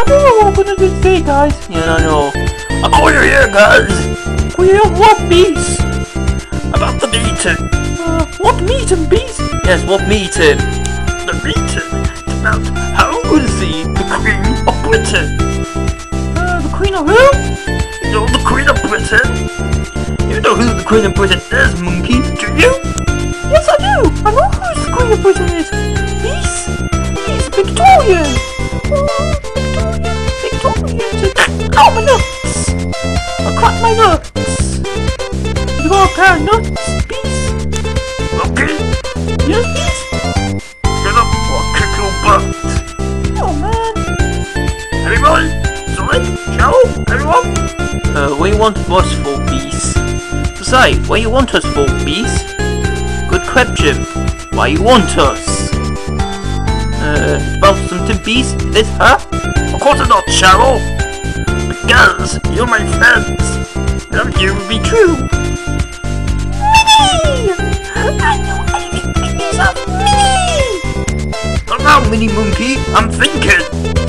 don't know what I'm gonna do today, guys. Yeah, I know. I call you here, guys. We have what bees? About the meeting. What meeting, bees? Yes, what meeting? The meeting. It's about how was the Queen of Britain. The Queen of who? You know the Queen of Britain? You know who the Queen of Britain is, Monkey? Do you? Yes, I do. I know who the Queen of Britain is. He's Victorian. Victorian. Ow, my nuts! I cracked my nuts. You got a pair of nuts, bees? Okay. Yes, bees? Get up or I'll kick your butt. Oh, man. Everybody, sorry, shall everyone? What you want us for, bees? Say, what you want us for, bees? Good question. Why you want us? About something, bees? This, huh? Of course not, Cheryl. Because you're my friends. And you will be true. Minnie! I know everything of Minnie! Not now, Mini Monkey. I'm thinking.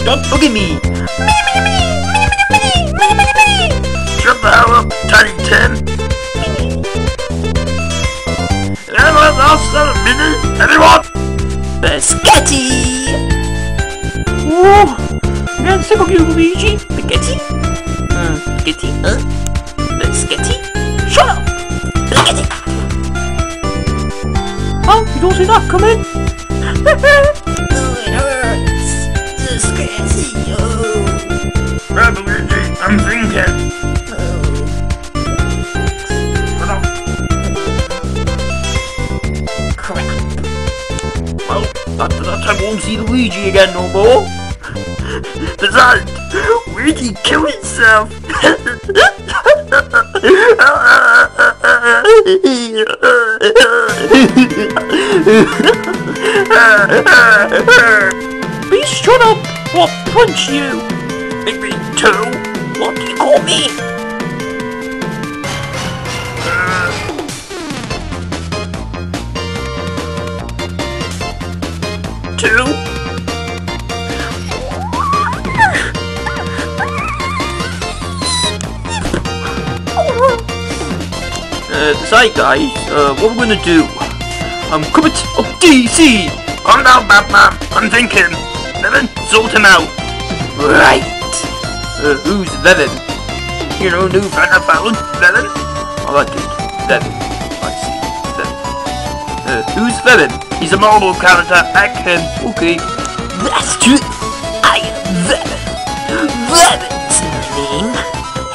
Don't look at me. Minnie! Shut the hell up, Tiny Tim. Everyone else got a Minnie? Anyone? Biscotti! Whoa! I'm getting sick of you, Luigi. Spaghetti? Spaghetti, huh? Biscotti? Shut up! Spaghetti! Oh, you don't see that coming? Oh, it hurts! Spaghetti, oh! Luigi, I'm thinking. Shut up. Crap! Well, after that I won't see Luigi again no more. Besides, Luigi killed himself. Please shut up or I'll punch you! Maybe two? What do you call me? Two? Say guys, what we're gonna do? I'm coming of DC! Calm down, Batman. I'm thinking. Nevin, sort him out. Right! Who's Vevin? You know, new friend I found. Nevin? I like it. Vevin. I see. Vevin. Who's Vevin? He's a Marvel character. Hack him. Okay. That's true. I am Vevin. Vevin's my name,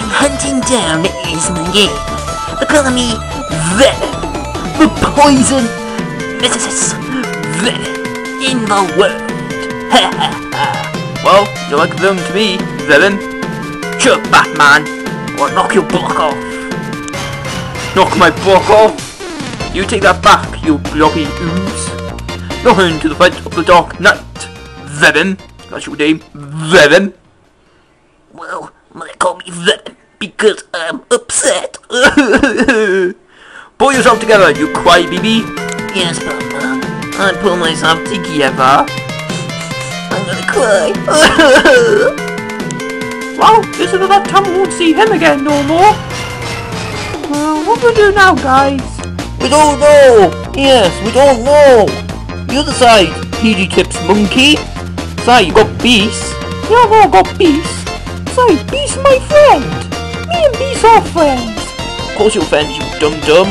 and hunting down is my game. They call me Venom, the poison nemesis Venom in the world. Ha ha ha. Well, you like them to me, Vevin. Sure, Batman. Or knock your block off. Knock my block off? You take that back, you blocky ooze. Nothing to the fight of the Dark Knight. Vevin. That's your name, Vevin. Well, they call me Venom because I'm upset. Pull yourself together, you crybaby. Yes, Papa. I pull myself together. I'm gonna cry. Well, this is that time we won't see him again no more. What do we do now, guys? We don't know. Yes, we don't know. The other side, PG Tips Monkey. Say, you got Beast. Yeah, I've all got Beast. Say, Beast my friend. Me and Beast are friends. Of course you're friends, you dum-dum.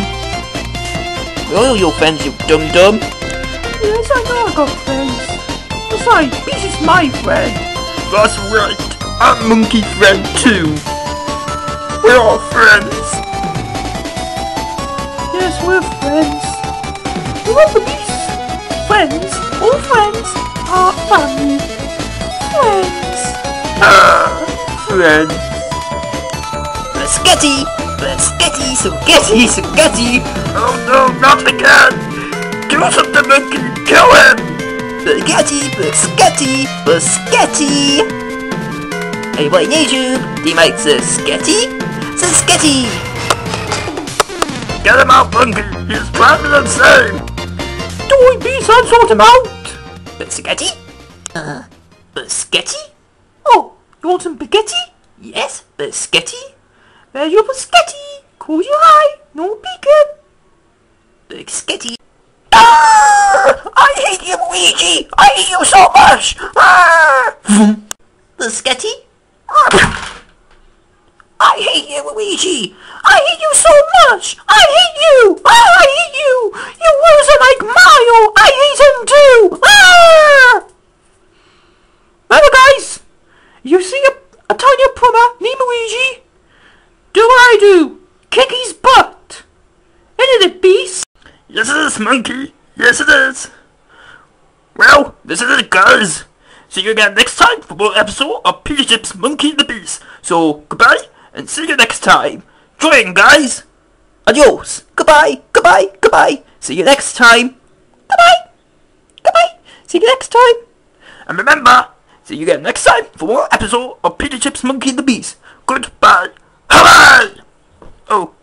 We're all your friends, you dum-dum. Yes, I know I got friends. Besides, Beast is my friend. That's right. I'm Monkey friend too. We're all friends. Yes, we're friends. Remember, Beast? Friends, all friends, are family. Friends. Friends. Biscotti, Biscotti, spaghetti. Oh no, not again. Do something, Monkey. Kill him. Biscotti. Everybody on YouTube, do you like the sketty? Get him out, Monkey. He's trapping insane. Don't worry, Beast, I'll sort him out. Biscotti? Biscotti? Oh, You want some spaghetti? Yes, biscuity. There's your spaghetti. Call you hi. No peeking. Biscuity. I hate you, Luigi! I hate you so much! Biscuity. I hate you, Luigi! I hate you so much! I hate you! I hate you! Your words are like Mario! I hate him too! Remember, guys, you see a tiny plumber named Luigi? Do what I do. Kick his butt. Isn't it, beast? Yes it is, Monkey! Yes it is! Well, this is it, guys! See you again next time for more episode of Peter Chip's Monkey and the Beast. So, goodbye, and see you next time. Join, guys! Adios. Goodbye. Goodbye. Goodbye. See you next time. Goodbye. Goodbye. See you next time. And remember, see you again next time for more episode of Peter Chip's Monkey and the Beast. Goodbye. Bye-bye! Oh.